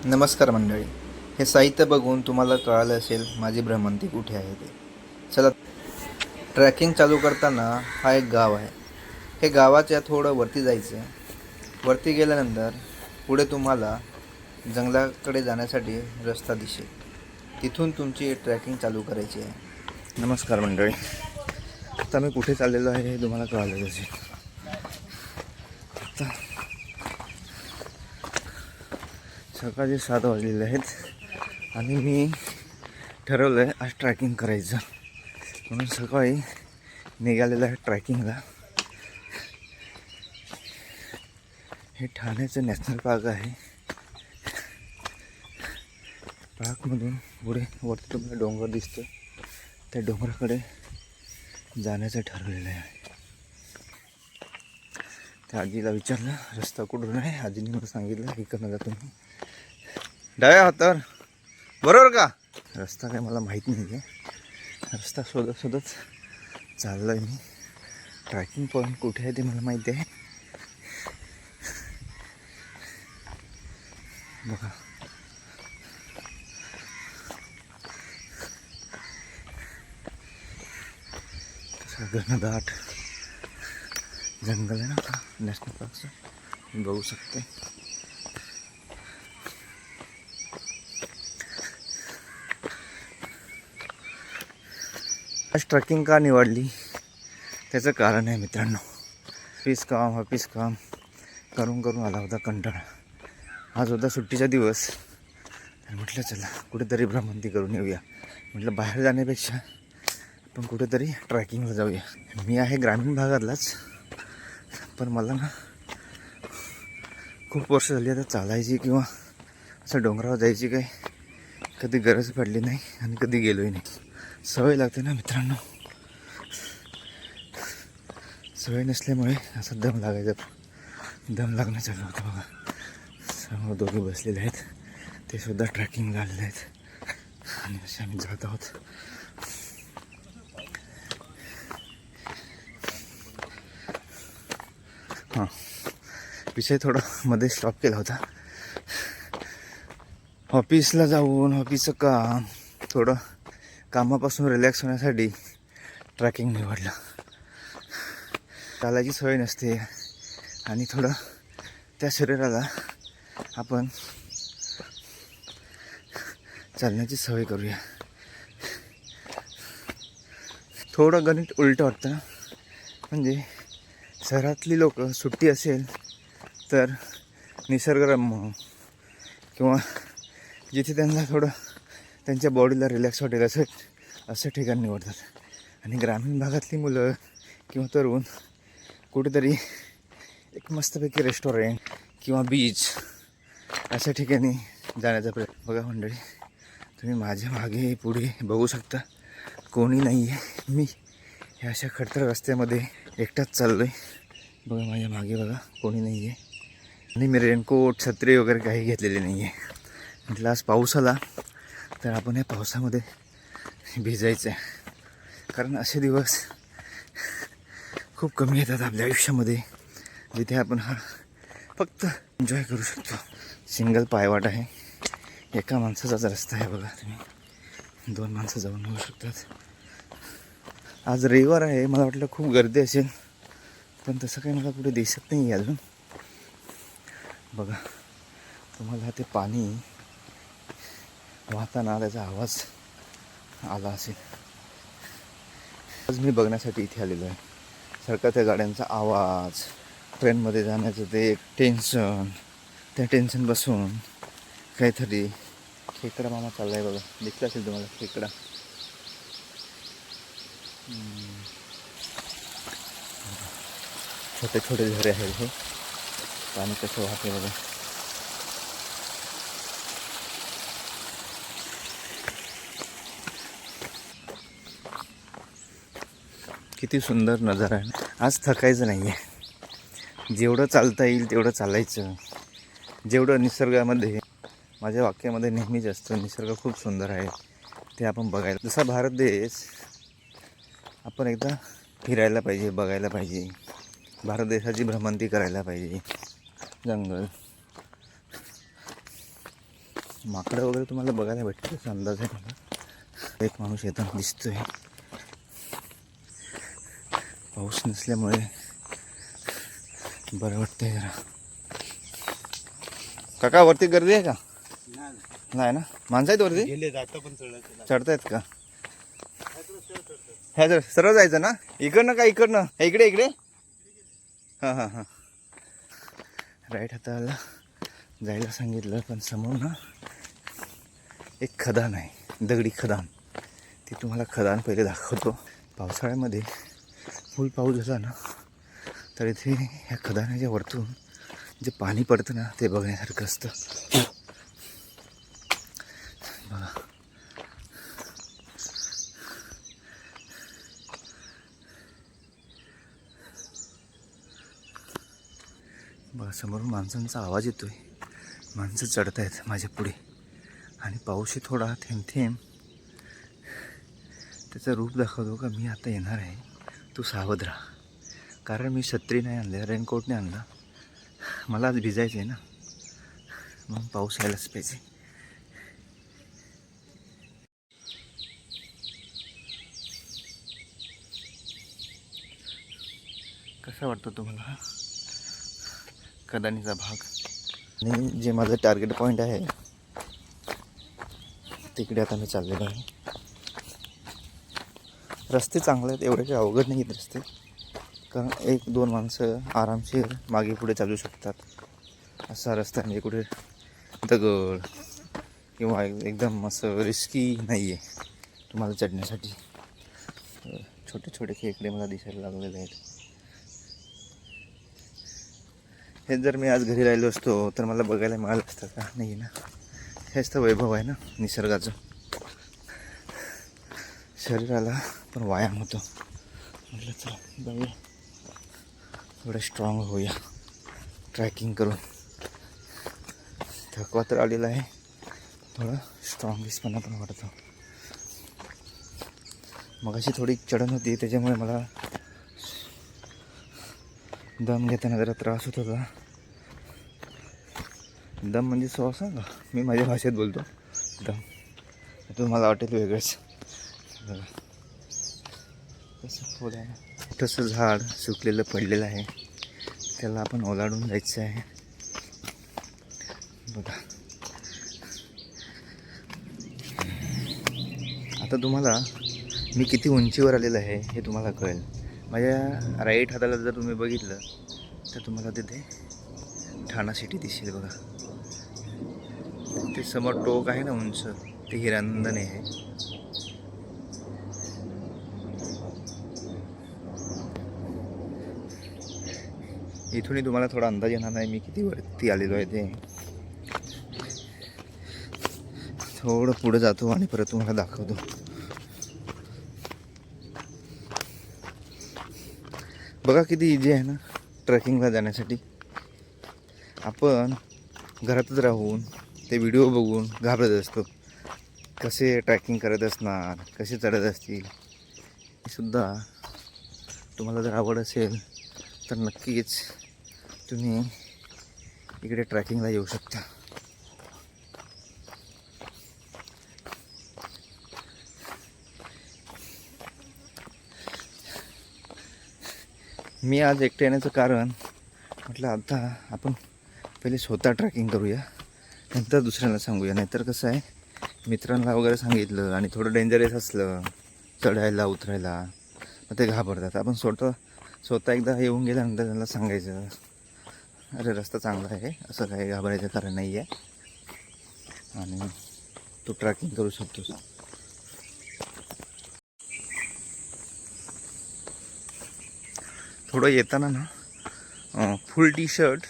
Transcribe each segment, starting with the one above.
नमस्कार मंडळी. हे साहित्य बघून तुम्हाला कळालं असेल माझी भ्रमंती कुठे आहे ते. चला, ट्रॅकिंग चालू करताना हा एक गाव आहे. हे गावाच्या थोडं वरती जायचं. वरती गेल्यानंतर पुढे तुम्हाला जंगलाकडे जाण्यासाठी रस्ता दिसेल. तिथून तुमची ट्रॅकिंग चालू करायची आहे. नमस्कार मंडळी. आता मी कुठे चाललेलो आहे हे तुम्हाला कळालं असेल. आता सकाळचे 7 वाजलेले आहेत आणि मी ठरवलं आहे आज ट्रॅकिंग करायचं, म्हणून सकाळी निघालेलं आहे ट्रॅकिंगला. हे ठाण्याचं नॅशनल पार्क आहे. पार्कमधून पुढे वरती तुम्हाला डोंगर दिसतो, त्या डोंगराकडे जाण्याचं ठरवलेलं आहे. त्या आजीला विचारलं रस्ता कुठून आहे. आजीने मला सांगितलं इकडनं जा तुम्ही डाव्या हातावर, बरोबर का. रस्ता काय मला माहीत नाही आहे. रस्ता शोधत चाललो आहे मी. ट्रॅकिंग पॉईंट कुठे आहे ते मला माहिती आहे. बघा, घनदाट जंगल आहे ना नॅशनल पार्कचं, बघू शकते. आज ट्रॅकिंग का निवडली त्याचं कारण आहे मित्रांनो. ऑफिस काम करून आला होता कंटाळा. आज होता सुट्टीचा दिवस, तर म्हटलं चला कुठेतरी भ्रमंती करून येऊया. म्हटलं बाहेर जाण्यापेक्षा आपण कुठेतरी ट्रॅकिंगला जाऊया. मी आहे ग्रामीण भागातलाच, पण मला ना खूप वर्ष झाली आता चालायची किंवा असं डोंगरावर जायची काही कधी गरज पडली नाही आणि कधी गेलोही नाही. सवय लागते ना मित्रांनो. सवय नसल्यामुळे असं दम लागणं चालू होतं. बघा, समोर दोघे बसलेले आहेत, ते सुद्धा ट्रॅकिंगला आलेले आहेत आणि असे आम्ही जात आहोत. हां, विषय थोडा मध्ये स्टॉप केला होता. ऑफिसला जाऊन ऑफिसचं काम, थोडं कामापासून रिलॅक्स होण्यासाठी ट्रॅकिंग निवडलं. चालायची सवय नसते आणि थोडं त्या शरीराला आपण चालण्याची सवय करूया. थोडं गणित उलटं वाटतं. म्हणजे शहरातली लोक सुट्टी असेल तर निसर्गरम्य किंवा जिथे त्यांना थोडं त्यांच्या बॉडीला रिलॅक्स वाटेल असं ठिकाण निवडतात. आणि ग्रामीण भागातली मुलं किंवा तरुण कुठेतरी एक मस्तपैकी रेस्टॉरंट किंवा बीच अशा ठिकाणी जाण्याचा प्रयत्न. बघा मंडळी, तुम्ही माझ्या मागे पुढे बघू शकता, कोणी नाही आहे. मी ह्या अशा खडतर रस्त्यामध्ये एकटाच चाललो आहे. बघा माझ्या मागे बघा, कोणी नाही आहे. आणि मी रेनकोट छत्री वगैरे काही घेतलेले नाही आहे. म्हटलं आज पाऊस आला तर आपण या पावसामध्ये भिजायचं आहे. कारण असे दिवस खूप कमी येतात आपल्या आयुष्यामध्ये, जिथे आपण हा फक्त एन्जॉय करू शकतो. सिंगल पायवाट आहे, एका माणसाचाच रस्ता आहे. बघा तुम्ही, 2 माणसं जाऊन येऊ शकतात. आज रविवार आहे, मला वाटलं खूप गर्दी असेल, पण तसं काही मला कुठे दिसत नाही आहे अजून. बघा, तुम्हाला ते पाणी वाहताना त्याचा आवाज आला असेल. आज मी बघण्यासाठी इथे आलेलो आहे. सरकारच्या गाड्यांचा आवाज, ट्रेनमध्ये जाण्याचं ते एक टेन्शन, त्या टेन्शनपासून काहीतरी. खेकडा मामा चालला आहे बघा, दिसला असेल तुम्हाला खेकडा. छोटे छोटे झरे आहेत हे, पाणी कसं वाहते बघा. किती सुंदर नजारा आहे. आज थकायचं नाही आहे. जेवढं चालता येईल तेवढं चालायचं. जेवढं निसर्गामध्ये, माझ्या वाक्यामध्ये नेहमीच असतं, निसर्ग खूप सुंदर आहे ते आपण बघायला. जसा भारत देश आपण एकदा फिरायला पाहिजे, बघायला पाहिजे. भारत देशाची भ्रमंती करायला पाहिजे. जंगल, माकडं वगैरे तुम्हाला बघायला भेटतं त्याचा अंदाज आहे मला. एक माणूस येताना दिसतोय. पाऊस नसल्यामुळे बरं वाटतंय जरा. काका वरती गर्दी आहे का? नाही ना, माणसं आहेत वरती? चढतायत का? ह्या जर सरळ जायचं ना, इकडनं का इकडनं? इकडे इकडे. हां हां हां. राईट हाताला जायला सांगितलं, पण समोर ना एक खदान आहे, दगडी खदान. ती तुम्हाला खदान पहिले दाखवतो. पावसाळ्यामध्ये फुल पाऊस झाला ना तर इथे ह्या खदानाच्या वरतून जे पाणी पडतं ना ते बघण्यासारखं असतं. बघा, बघा समोरून माणसांचा आवाज येतोय. माणसं चढत आहेत माझ्या पुढे आणि पाऊसही थोडा थेंब थेंब. त्याचं रूप दाखवतो का मी आता येणार आहे, तू सावध राहा. कारण मी छत्री नाही आणले, रेनकोट नाही आणला. मला आज भिजायचं आहे ना, मग पाऊस यायलाच पाहिजे. कसा वाटतो तुम्हाला हा खदानीचा भाग? आणि जे माझं टार्गेट पॉईंट आहे तिकडे आता मी चाललेलो आहे. रस्ते चांगले आहेत, एवढे काही अवघड नाही आहेत रस्ते. कारण 1-2 माणसं आरामशीर मागे पुढे चालू शकतात असा रस्ता. म्हणजे कुठे दगड किंवा एकदम असं रिस्की नाही आहे तुम्हाला चढण्यासाठी. छोटे छोटे खेकडे मला दिसायला लागलेले आहेत. हे जर मी आज घरी राहिलो असतो तर मला बघायला मिळालं असतं का? नाही ना. हेच तर वैभव आहे ना निसर्गाचं. शरीराला पण व्यायाम होतो. म्हटलं चला जाऊया, थोडं स्ट्रॉंग होऊया ट्रॅकिंग करून. थकवा तर आलेला आहे, थोडं स्ट्रॉंगीसपणा पण वाटतो. मग अशी थोडी चढण होती त्याच्यामुळे मला दम घेताना जरा त्रास होत होता. दम म्हणजे श्वास का, मी माझ्या भाषेत बोलतो दम. तुम्हाला वाटेल वेगळंच. कसं फुल आहे ना, तसं झाड सुकलेलं पडलेलं आहे, त्याला आपण ओलांडून जायचं आहे. बघा आता तुम्हाला मी किती उंचीवर आलेलं आहे हे तुम्हाला कळेल. माझ्या राईट हाताला जर तुम्ही बघितलं तर तुम्हाला तिथे ठाणा सिटी दिसेल. बघा ते समोर टोक आहे ना उंच, ते हिरानंदन आहे. इथूनही तुम्हाला थोडा अंदाज येणार नाही मी किती वरती आलेलो आहे ते. थोडं पुढे जातो आणि परत तुम्हाला दाखवतो. बघा किती इझी आहे ना ट्रेकिंगला जाण्यासाठी. आपण घरातच राहून ते व्हिडिओ बघून घाबरत असतो, कसे ट्रॅकिंग करत असणार, कसे चढत असतील. सुद्धा तुम्हाला जर आवड असेल तर नक्कीच तुम्ही इकडे ट्रॅकिंगला येऊ शकता. मी आज एकटे येण्याचं कारण म्हटलं आता आपण पहिले स्वतः ट्रॅकिंग करूया, नंतर दुसऱ्यांना सांगूया. नाहीतर कसं आहे, मित्रांना वगैरे सांगितलं आणि थोडं डेंजरस असलं चढायला उतरायला मग ते घाबरतात. आपण स्वतः एकदा येऊन गेल्यानंतर त्यांना सांगायचं, अरे रस्ता चांगला आहे, असं काही घाबरायचं कारण नाही आहे आणि तू ट्रॅकिंग करू शकतोस. थोडं येताना ना फुल टी शर्ट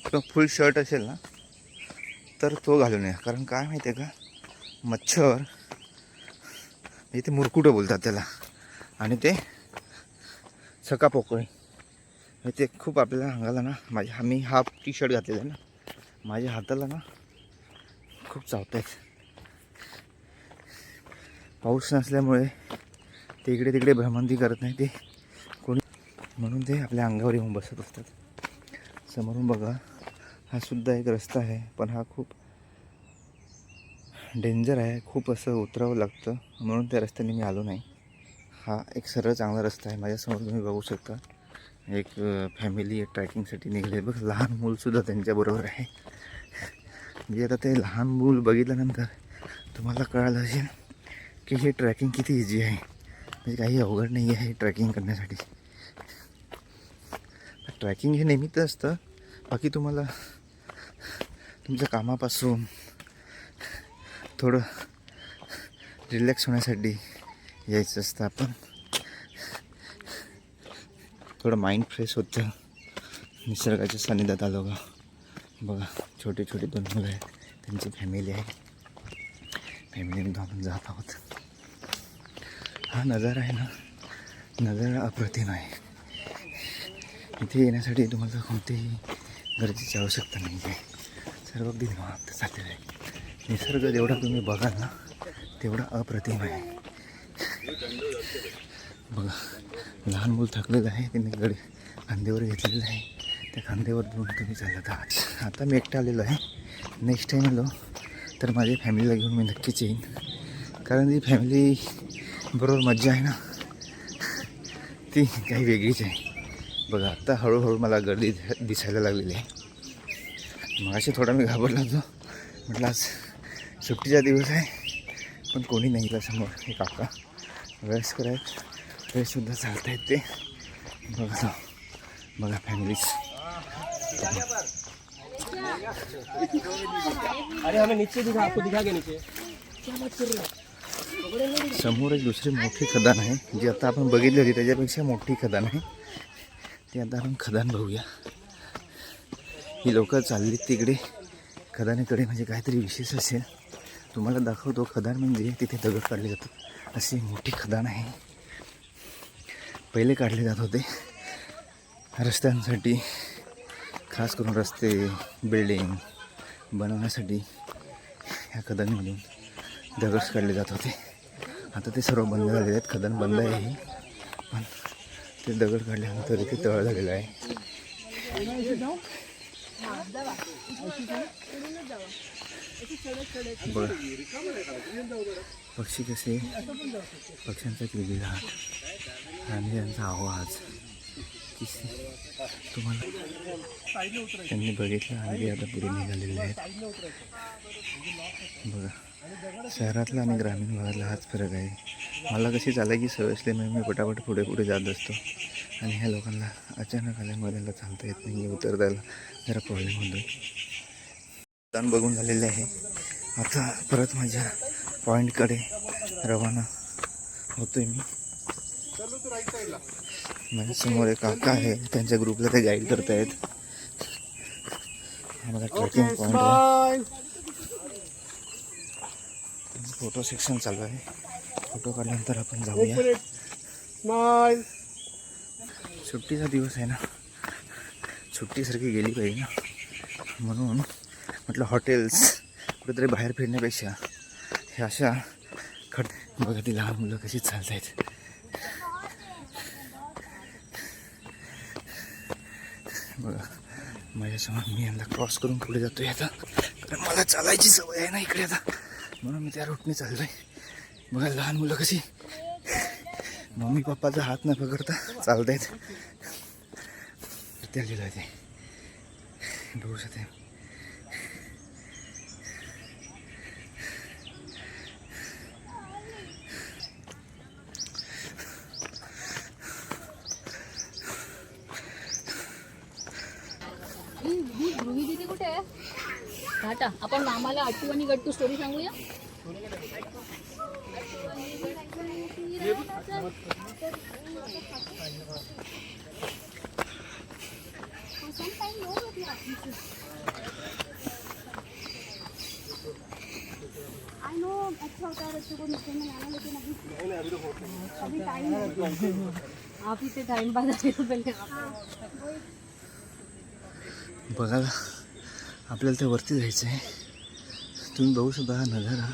किंवा फुल शर्ट असेल ना तर तो घालून या. कारण काय माहिती आहे का, मच्छर इथे मुरकुटं बोलतात त्याला, आणि ते चकापोकळे ते खूप आपल्याला अंगाला ना. मी हाफ टी शर्ट घातलेला आहे ना, माझ्या हाताला ना खूप चावत आहेत. पाऊस नसल्यामुळे ते इकडे तिकडे भ्रमंती करत नाही ते कोणी, म्हणून ते आपल्या अंगावर येऊन बसत असतात. समोरून बघा, हा सुद्धा एक रस्ता आहे, पण हा खूप डेंजर आहे, खूप असं उतरावं लागतं, म्हणून त्या रस्त्याने मी आलो नाही. हा एक सरळ चांगला रस्ता आहे. माझ्यासमोर तुम्ही बघू शकता एक फॅमिली ट्रॅकिंगसाठी निघाले बघ. लहान मूलसुद्धा त्यांच्याबरोबर आहे. म्हणजे आता ते लहान मूल बघितल्यानंतर तुम्हाला कळालं असेल की हे ट्रॅकिंग किती इझी आहे. म्हणजे काही अवघड नाही आहे ट्रॅकिंग करण्यासाठी. ट्रॅकिंग हे निमित्त असतं, बाकी तुम्हाला तुमच्या कामापासून थोडं रिलॅक्स होण्यासाठी यायचं असतं. आपण थोडं माइंड फ्रेश होतं निसर्गाच्या सानिध्यात आलो का. बघा छोटे छोटे 2 मुलं आहेत, त्यांची फॅमिली आहे. फॅमिलीमध्ये आपण जात आहोत. हा नजारा आहे ना, नजारा अप्रतिम आहे. इथे येण्यासाठी तुम्हाला कोणतीही गरजेची आवश्यकता नाही आहे. सर्व अगदी निवांत चाललेलं आहे. निसर्ग जेवढा तुम्ही बघाल ना तेवढा अप्रतिम आहे. बघा लहान मूल थकलेलं आहे, त्यांनी गड खांद्यावर घेतलेलं आहे. त्या खांद्यावर घेऊन तुम्ही चालत आहात. आता मी एकटा आलेलो आहे. नेक्स्ट टाईम आलो तर माझ्या फॅमिलीला घेऊन मी नक्कीच येईन, कारण ती फॅमिली बरोबर मज्जा आहे ना ती काही वेगळीच आहे. बघा आता हळूहळू मला गर्दी दिसायला लागलेली आहे. मगाशी थोडा मी घाबरला होतो, म्हटलं आज सुट्टीचा दिवस आहे पण कोणी नाही का समोर. हे काका वयस्कर आहेत, तरीसुद्धा चालत आहेत ते. बघा बघा फॅमिलीज. अरे हमें नीचे दिखा, आपको दिखा के नीचे. समोर एक दुसरी मोठी खदान आहे, जी आता आपण बघितली होती त्याच्यापेक्षा मोठी खदान आहे. ती आता आपण खदान बघूया. ही लोक चालली तिकडे खदानीकडे, म्हणजे काहीतरी विशेष असेल. तुम्हाला दाखवतो. खदान म्हणजे तिथे दगड काढले जातात, अशी मोठी खदान आहे. पहिले काढले जात होते रस्त्यांसाठी, खास करून रस्ते बिल्डिंग बनवण्यासाठी ह्या खदानीमधून दगड काढले जात होते. आता ते सर्व बंद झालेले आहेत. खदान बंद आहे ही, पण ते दगड काढल्यानंतर इथे तळ झालेलं आहे. बघा पक्षी कसे, पक्ष्यांचा किलबिलाट आणि त्यांचा आवाज तुम्हाला त्यांनी बघितलं आणि आता पुढे निघालेले आहेत. बघा शहरातला आणि ग्रामीण भागातला हाच फरक आहे. मला कशी चालायची सवय असल्यामुळे मी पटापट पुढे पुढे जात असतो, आणि ह्या लोकांना अचानक आल्यामुळे त्यांना चालता येत नाही, उतरतायला जरा प्रॉब्लेम होतो. दान बघून झालेले आहे. आता परत माझ्या पॉईंटकडे रवाना होतोय मी. माझ्यासमोर एक काका आहे, त्यांच्या ग्रुपला ते गाईड करतायत. हा माझा ट्रेकिंग पॉईंट आहे. फोटो सेक्शन चालू आहे. फोटो काढल्यानंतर आपण जाऊया. सुट्टीचा दिवस आहे ना, सुट्टीसारखी गेली पाहिजे ना, म्हणून म्हटलं हॉटेल्स कुठेतरी बाहेर फिरण्यापेक्षा हे अशा बघा ती लहान मुलं कशी चालत आहेत. बघा माझ्यासमोर मी यांना क्रॉस करून पुढे जातोय आता, कारण मला चालायची सवय आहे ना इकडे आता, म्हणून मी त्या रूटने चाललोय. बघा लहान मुलं कशी मम्मी पप्पाचा हात न पकडता चालत आहेत. त्या लिहिलं आहे ते बघू शकते. ध्रुवी दीदी कुठे आहे? घाटा आपण मामाला आठवणी गट्टू स्टोरी सांगूया. I know अच्छा होता है बच्चों को नीचे में आना, लेकिन अभी टाइम नहीं. आप इथे टाइम पास आहे पहिले. बघा आपल्याला त्या वरती जायचं आहे. तुम्ही बघू शकता हा नजारा.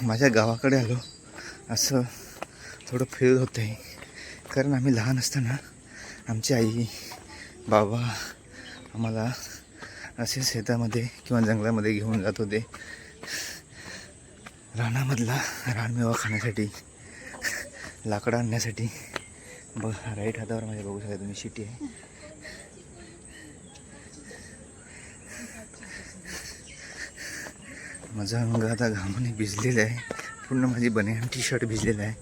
माझ्या गावाकडे आलो असं थोडं फील होतं आहे, कारण आम्ही लहान असताना आमची आई बाबा आम्हाला असे शेतामध्ये किंवा जंगलामध्ये घेऊन जात होते रानामधला रानमेवा खाण्यासाठी, लाकडं आणण्यासाठी. बघ राईट हातावर माझ्या बघू शकता तुम्ही शिटी आहे. माझा अंग आता घामाने भिजलेला आहे, पूर्ण माझी बनियान टी शर्ट भिजलेलं आहे.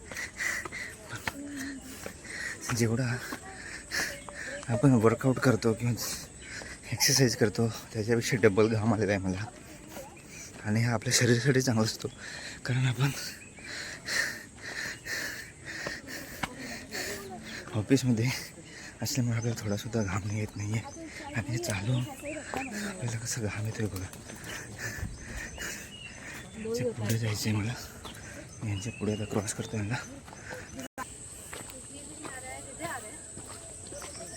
जेवढा आपण वर्कआउट करतो किंवा एक्सरसाइज करतो त्याच्यापेक्षा डबल घाम आलेला आहे मला. आणि हा आपल्या शरीरासाठी चांगला असतो, कारण आपण ऑफिसमध्ये असल्यामुळे आपल्याला थोडासुद्धा घाम नाही येत नाही आहे. आणि हे चालून आपल्याला कसं घाम येतो आहे बघा. पुढे जायचं आहे मला, यांच्या पुढे आता क्रॉस करतो मला.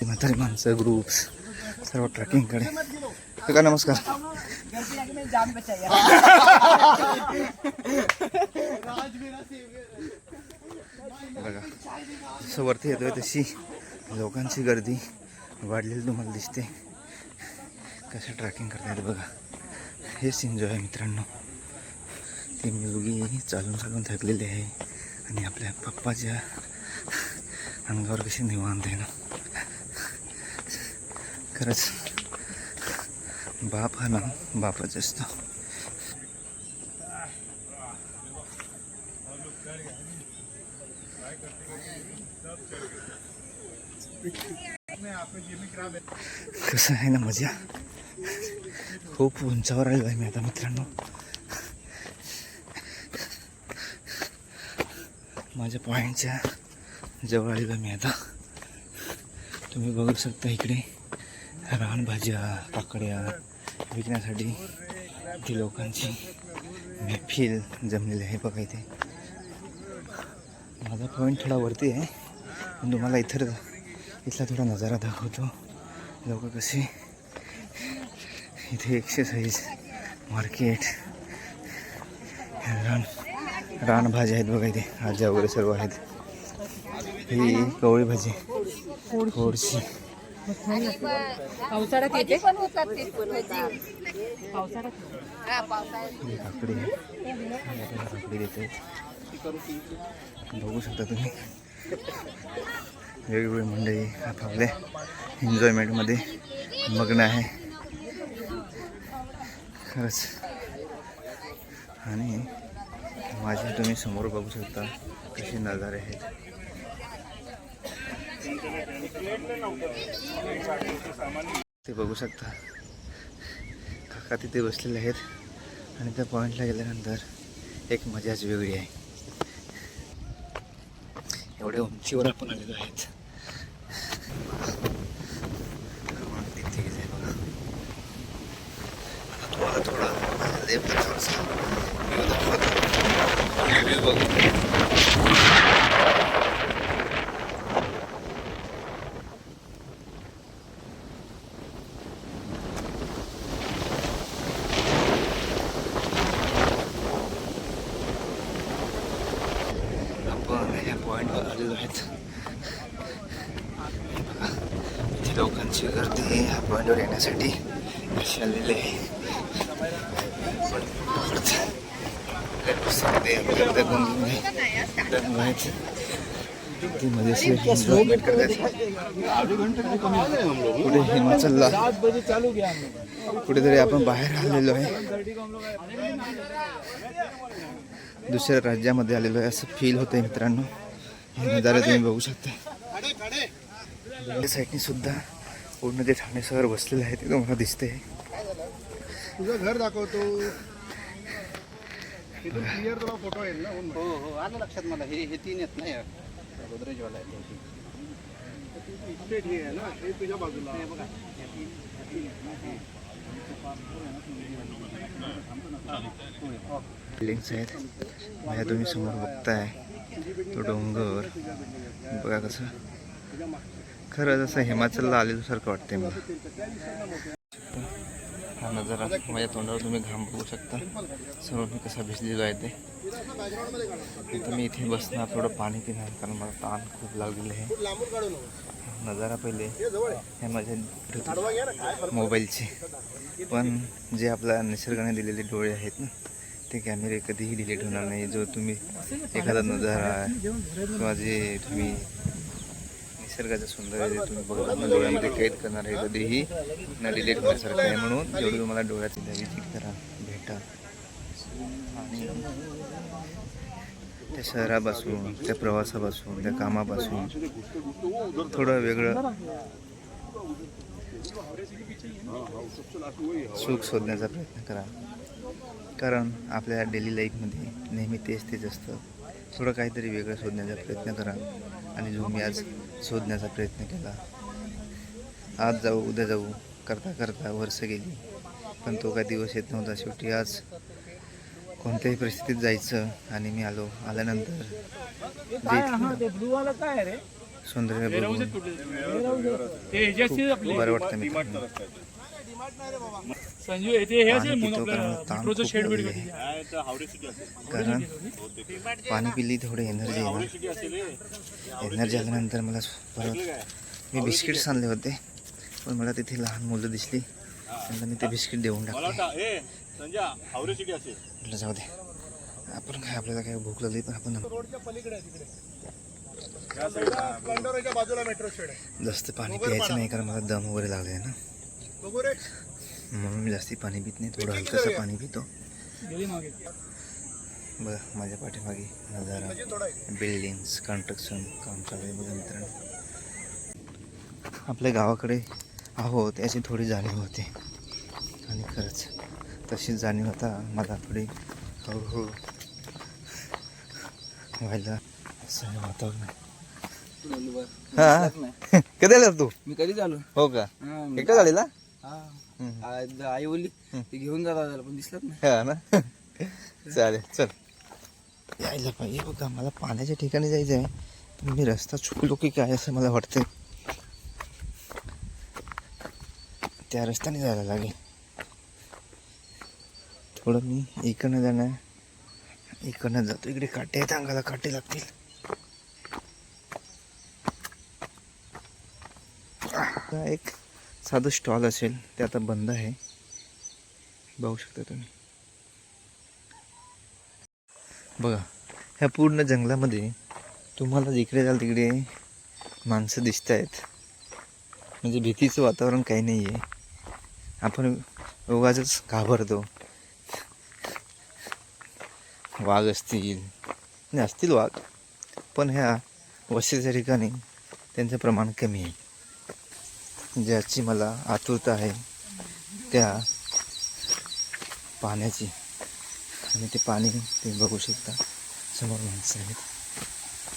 म्हातारी माणसं, ग्रुप्स सर्व ट्रॅकिंगकडे. काका नमस्कार. बघा जसं वरती येतोय तशी लोकांची गर्दी वाढलेली तुम्हाला दिसते. कसं ट्रॅकिंग करतायत बघा. हेच एन्जॉय आहे मित्रांनो. ती मुलगी चालून चालून थकलेली आहे आणि आपल्या पप्पाच्या अंगावर कशी निवांत आहे ना. खरंच बाप हा ना बापच असतो. कसं आहे ना मजा. खूप उंचावर आलेलो आहे मी आता मित्रांनो. माझ्या पॉईंटच्या जवळ आलेलो मी आता. तुम्ही बघू शकता इकडे रानभाज्या, काकड्या विकण्यासाठी ती लोकांची महफिल जमलेली आहे बघा इथे. माझा पॉईंट थोडा वरती आहे, पण तुम्हाला इथला थोडा नजारा दाखवतो. लोक कसे इथे एक्सरसाइज, मार्केट, रानभाज्या आहेत बघा इथे. भाज्या वगैरे सर्व आहेत. ही कवळी भाजी, थोडीशी पावसाळ्यात येते पण होतात ते पावसाळ्यात. काकडी आहे, काकडी देते. बघू शकता तुम्ही वेगवेगळी मंडळी आपापल्या एन्जॉयमेंटमध्ये मग्न आहे खरंच. आणि माझे तुम्ही समोर बघू शकता कसे नजारे आहेत. ते बघू शकता काका तिथे बसलेले आहेत. आणि त्या पॉईंटला गेल्यानंतर एक मजाच वेगळी आहे. एवढ्या उंचीवर आपण आलेलो आहेत. तिथे आहे बघा. आता तुम्हाला थोडा लेफ्ट बघू. पॉईंटवर आलेलो आहेत. इथे लोकांची गर्दी ह्या पॉईंटवर येण्यासाठी अशी आलेली आहे. पुढे हिमाचलला कुठेतरी आपण बाहेर आलेलो आहे, दुसऱ्या राज्यामध्ये आलेलो आहे असं फील होतंय मित्रांनो. हे नजारे तुम्ही बघू शकता. साईडने सुद्धा पूर्ण जे ठाणे शहर बसलेलं आहे ते तुम्हाला दिसते. तुझं घर दाखवतो. क्लिअर तुला फोटो येईल ना. हो हो आलं लक्षात मला. हे 3 आहेत ना यार, गोदरेजवाला आहे. हे आहे ना, हे तुझ्या बाजूला बघा. बिल्डिंग्स आहेत माझ्या तुम्ही समोर बघताय. तो डोंगर बघा कसं खरं जसं हिमाचलला आलेल्यासारखं वाटते मला. हा नजारा माझ्या तोंडावर तुम्ही घाम बघू शकता. सर्व मी कसा भिजलेलो आहे ते. तर मी इथे बसणार, थोडं पाणी पिणार, कारण मला ताण खूप लागलेलं आहे. नजारा पहिले हे माझ्या मोबाईलचे पण जे आपल्या निसर्गाने दिलेले डोळे आहेत ना, ते कॅमेरे कधीही डिलीट होणार नाही. जो तुम्ही एखादा नजारा किंवा जे तुम्ही निसर्गाचं सौंदर्य जे तुम्ही बघत आहात ना, डोळ्यामध्ये कैद करणार आहे, कधीही न डिलीट होण्यासारखं आहे. म्हणून जेवढं तुम्हाला डोळ्यात विजिट करा, भेटा आणि त्या शहरापासून, त्या प्रवासापासून, त्या कामापासून थोडं वेगळं सुख शोधण्याचा प्रयत्न करा. कारण आपल्या डेली लाईफमध्ये नेहमी तेच असतं. थोडं काहीतरी वेगळं शोधण्याचा प्रयत्न करा. आणि जो मी आज शोधण्याचा प्रयत्न केला, आज जाऊ उद्या जाऊ करता करता वर्ष गेली, पण तो काही दिवस येत नव्हता. शेवटी आज कोणत्याही परिस्थितीत जायचं आणि मी आल्यानंतर सौंदर्य बघून खूप बरं वाटतं. मित्रांनो कारण पाणी पिली थोडी एनर्जी येणार. एनर्जी आल्यानंतर मला परत मी बिस्किट्स आणले होते, पण मला तिथे लहान मुलं दिसली, त्यांना मी ते बिस्किट देऊन टाकले. म्हटलं जाऊ दे, आपण काय आपल्याला काय भूक लागली पण आपण जास्त पाणी प्यायचं नाही, कारण मला दम वगैरे लागले ना, म्हणून मी जास्ती पाणी पित नाही. थोडं हलकंसं पाणी पितो. बघा माझ्या पाठीमागे नजारा, बिल्डिंग्स, कन्स्ट्रक्शन काम चालू आहे. बघा मित्रांनो, आपल्या गावाकडे आहोत याची थोडी जाणीव होते. आणि खरंच तशीच जाणीव होता मला थोडी हळूहळू व्हायला. असं वातावरण आहे. हा कधी आला तू? मी कधी चालू हो का? एका गाडीला आई बोलली ते घेऊन जाता पण दिसलात नाही. हा ना. चालेल चल, यायला पाहिजे. बघा मला पाण्याच्या ठिकाणी जायचं आहे, पण मी रस्ता चुकलो की काय असं मला वाटतंय. त्या रस्त्याने जायला लागेल. थोडं मी इकडनं जातो. इकडे काटे आहेत, अंगाला काटे लागतील. एक साधं स्टॉल असेल, ते आता बंद आहे. बघू शकता तुम्ही. बघा ह्या पूर्ण जंगलामध्ये तुम्हाला जिकडे जाल तिकडे माणसं दिसत आहेत. म्हणजे भीतीचं वातावरण काही नाही आहे. आपण उगाचच घाबरतो. वाघ असतील वाघ, पण ह्या वस्तीच्या ठिकाणी त्यांचं प्रमाण कमी आहे. ज्याची मला आतुरता आहे त्या पाण्याची. आणि ते पाणी ते बघू शकता, समोर माणसं आहेत.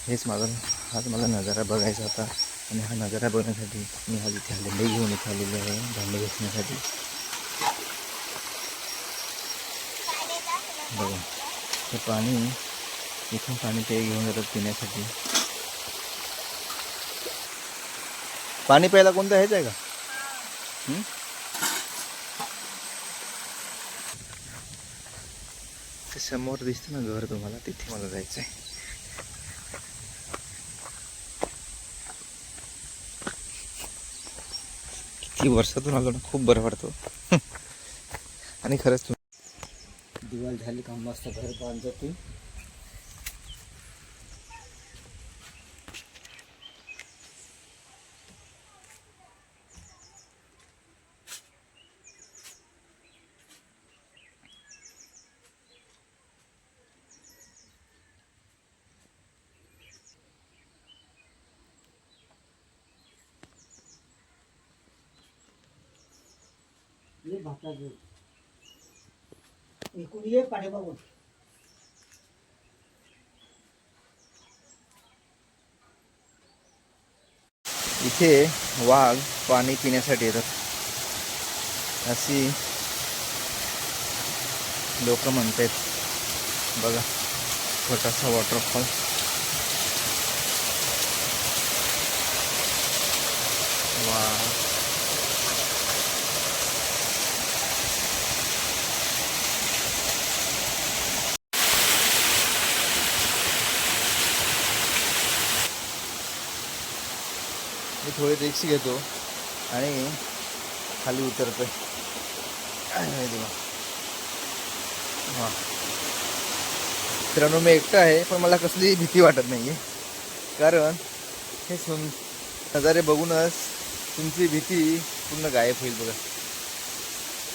हाच मला नजारा बघायचा होता. आणि हा नजारा बघण्यासाठी मी आज इथे आलेलो घेऊन इथे आलेलो आहे भांडे घासण्यासाठी. बघा हे पाणी, इथून पाणी ते घेऊन जातात पिण्यासाठी. पाणी प्यायला कोणतं हेच आहे का? ते समोर दिसतं ना घर तुम्हाला, तिथे मला जायचं आहे. किती वर्षातून आलो ना, खूप बरं वाटतं. आणि खरंच दिवाळी झाली का मस्त घर बांधतो तू. इथे वाघ पाणी पिण्यासाठी येतात अशी लोक म्हणतात. बघा छोटासा वॉटरफॉल. वाव, मी थोडी रिक्स घेतो आणि खाली उतरतोय. हां मित्रांनो, मी एकटा आहे पण मला कसली भीती वाटत नाही आहे, कारण हे नजारे बघूनच तुमची भीती पूर्ण गायब होईल. बघा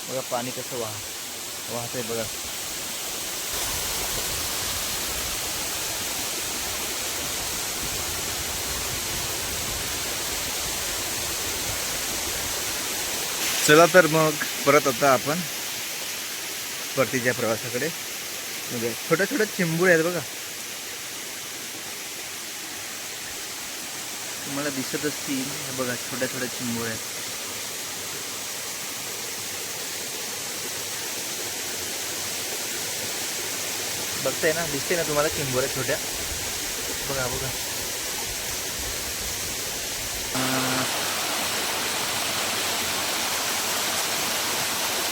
बघा पाणी कसं वाहत आहे बघा. चला तर मग परत आता आपण परतीच्या प्रवासाकडे. म्हणजे छोट्या छोट्या चिंबूड आहेत बघा, तुम्हाला दिसत असतील. हे बघा छोट्या छोट्या चिंबूड आहेत. बघताय ना, दिसते ना तुम्हाला चिंबोऱ्या छोट्या. बघा बघा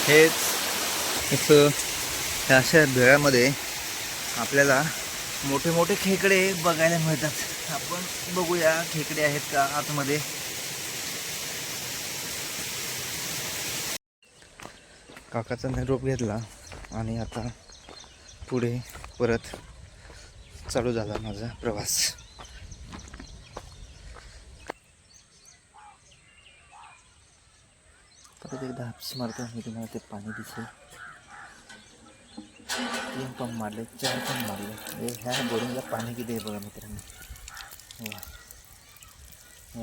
हेच असं ह्या अशा भेळामध्ये आपल्याला मोठे मोठे खेकडे बघायला मिळतात. आपण बघूया खेकडे आहेत का आतमध्ये. काकाचा निरोप घेतला आणि आता पुढे परत चालू झाला माझा प्रवास. परत एकदा हापस मारतो मी, तुम्हाला ते पाणी दिसेल. 3 पंप मारले, 4 पंप मारले. ह्या बोरिंगला पाणी किती आहे बघा मित्रांनो.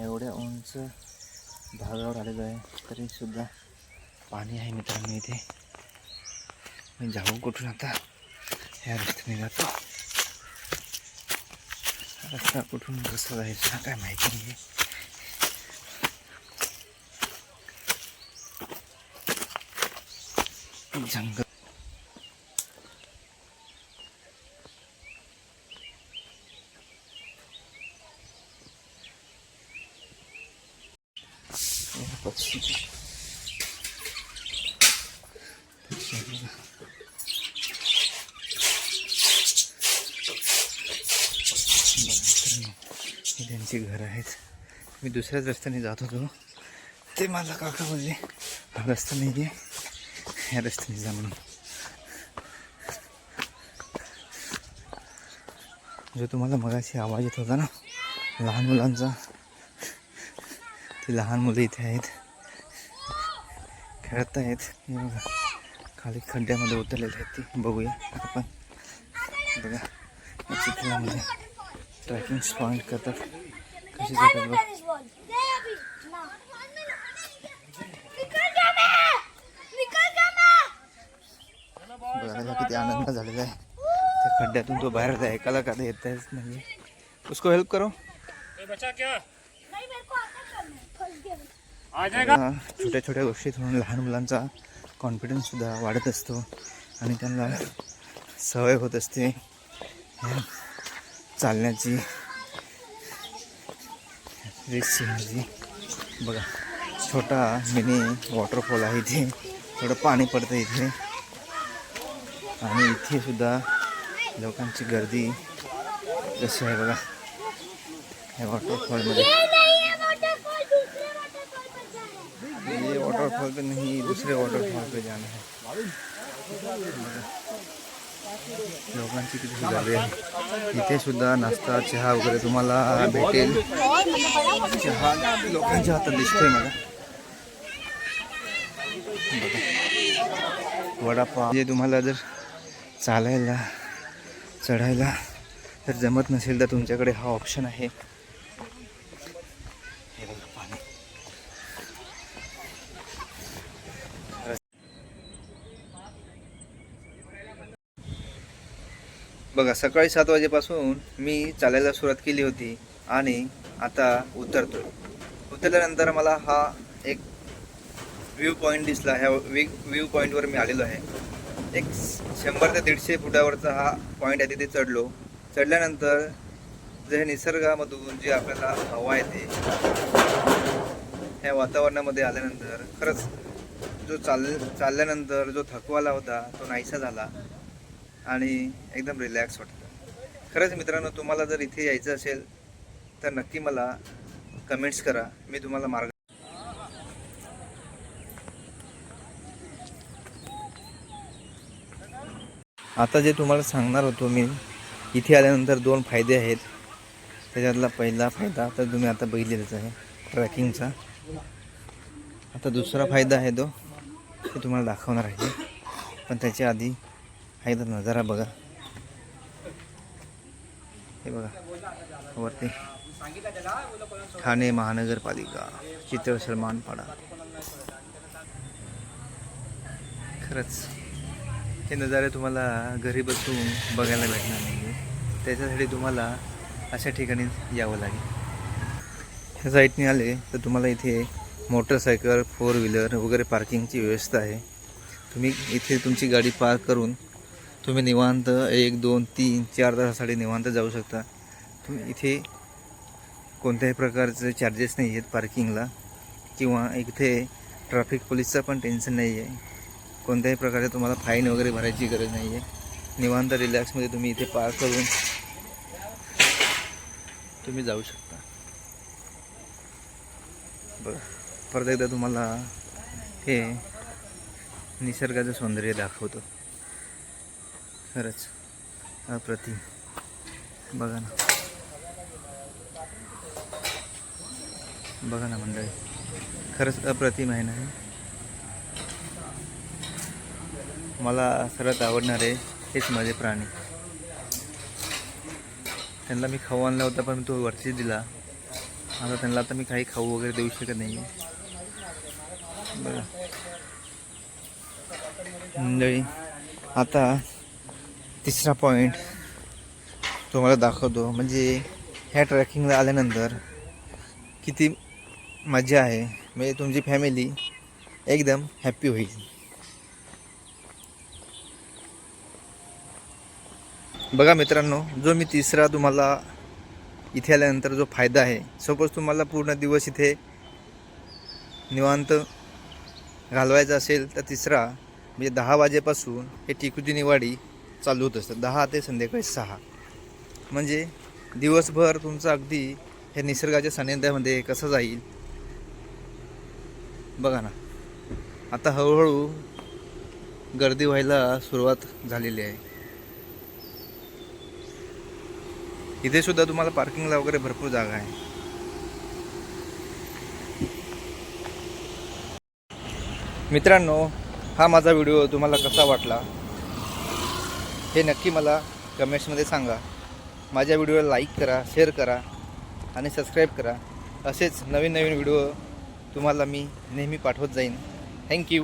एवढ्या उंच भागावर आलेलो आहे तरी सुद्धा पाणी आहे मित्रांनो इथे. मी जाऊ कुठून आता, ह्या रस्त्याने जातो. रस्ता कुठून कसा जायचा काय माहिती नाही. जंगल पक्षी हे त्यांची घर आहेत. मी दुसऱ्याच रस्त्याने जात होतो, ते मला काका बोलले हा रस्ता नाही आहे, ह्या रस्त्याने जा म्हणून. जो तुम्हाला मगाशी आवाज येत होता ना लहान मुलांचा, ती लहान मुलं इथे आहेत, खेळत आहेत. हे बघा खाली खड्ड्यामध्ये उतरलेले आहेत, ती बघूया आपण. बघा या चिखलामध्ये ट्रॅकिंग पॉईंट करतात, कशी जातात बघा. बघा किती आनंद झालेला आहे. त्या खड्ड्यातून तो बाहेर जाय, एकाला का येत आहेच नाही. उसको हेल्प करो. छोट्या छोट्या गोष्टीतून लहान मुलांचा कॉन्फिडन्स सुद्धा वाढत असतो आणि त्यांना सवय होत असते चालण्याची, रिस्क घेण्याची. बघा छोटा मिनी वॉटरफॉल आहे इथे, थोडं पाणी पडतं इथे. आणि इथे सुद्धा लोकांची गर्दी कशी आहे बघा या वॉटरफॉलमध्ये. ये वाटरफॉल पे नहीं, दूसरे वाटरफॉल पे जाना है. लोकांची किती गर्दी आहे. इथे सुद्धा नाश्ता चहा वगैरे तुम्हाला भेटेल. चहा लोकांच्या हातात दिसतोय मला. वडापाव. जे तुम्हाला जर चालायला चढायला जर जमत नसेल तर तुमच्याकडे हा ऑप्शन आहे. हे बघा पाणी. बघा सकाळी 7 वाजेपासून मी चालायला सुरुवात केली होती आणि आता उतरतो. उतरल्यानंतर मला हा एक व्ह्यू पॉईंट दिसला. ह्या व्ह्यू पॉईंटवर मी आलेलो आहे. एक 100 ते 150 फुटावरचा हा पॉईंट आहे. तिथे चढलो. चढल्यानंतर जे निसर्गामधून जी आपल्याला हवा येते, ह्या वातावरणामध्ये आल्यानंतर खरंच जो चालल्यानंतर जो थकवाला होता तो नाहीसा झाला आणि एकदम रिलॅक्स वाटतं. खरंच मित्रांनो, तुम्हाला जर इथे यायचं असेल तर नक्की मला कमेंट्स करा, मी तुम्हाला मार्ग. आता जे तुम्हाला सांगणार होतो मी, इथे आल्यानंतर 2 फायदे आहेत. त्याच्यातला पहिला फायदा तर तुम्ही आता बघितलेलाच आहे, ट्रॅकिंगचा. आता दुसरा फायदा आहे तो ते तुम्हाला दाखवणार आहे. पण त्याच्या आधी आहे तर नजारा बघा. हे बघा वरती ठाणे महानगरपालिका, चितळसर मानपाडा. खरंच हे नजारे तुम्हाला घरी बसून बघायला भेटणार नाही. त्याच्यासाठी तुम्हाला अशा ठिकाणी यावं लागेल. ह्या साईडने आले तर तुम्हाला इथे मोटरसायकल, 4 व्हीलर वगैरे पार्किंगची व्यवस्था आहे. तुम्ही इथे तुमची गाडी पार्क करून तुम्ही निवांत 1, 2, 3, 4 तासासाठी निवांत जाऊ शकता. तुम्ही इथे कोणत्याही प्रकारचे चार्जेस नाही आहेत पार्किंगला, किंवा इथे ट्रॅफिक पोलीसचा पण टेन्शन नाही आहे. कोणत्याही प्रकारे तुम्हाला फाईन वगैरे भरायची गरज नाही आहे. निवांत रिलॅक्समध्ये तुम्ही इथे पार्क करून तुम्ही जाऊ शकता. बरं, परत एकदा तुम्हाला हे निसर्गाचं सौंदर्य दाखवतो. खरंच अप्रतिम. बघा ना, बघा ना मंडळी, खरंच अप्रतिम आहे ना. मला सर्वात आवडणारे हेच माझे प्राणी. त्यांना मी खाऊ आणला होता पण तो वरती दिला. आता त्यांना आता मी काही खाऊ वगैरे देऊ शकत नाही आहे. बघा मंडळी, आता तिसरा पॉईंट तुम्हाला दाखवतो. म्हणजे ह्या ट्रॅकिंगला आल्यानंतर किती मजा आहे. म्हणजे तुमची फॅमिली एकदम हॅप्पी होईल. बघा मित्रांनो, जो मी तिसरा तुम्हाला इथे आल्यानंतर जो फायदा आहे, सपोज तुम्हाला पूर्ण दिवस इथे निवांत घालवायचा असेल तर तिसरा म्हणजे 10 वाजेपासून हे टिकुजी निवाडी चालू होत असतं, 10 ते संध्याकाळी 6. म्हणजे दिवसभर तुमचं अगदी हे निसर्गाच्या सानिध्यामध्ये कसं जाईल बघा ना. आता हळूहळू गर्दी व्हायला सुरुवात झालेली आहे. इथे सुद्धा तुम्हाला पार्किंगला वगैरे भरपूर जागा आहे. मित्रांनो, हा माझा व्हिडिओ तुम्हाला कसा वाटला हे नक्की मला कमेंट्समध्ये सांगा. माझ्या व्हिडिओला लाईक करा, शेअर करा आणि सबस्क्राईब करा. असेच नवीन नवीन व्हिडिओ तुम्हाला मी नेहमी पाठवत जाईन. थँक्यू.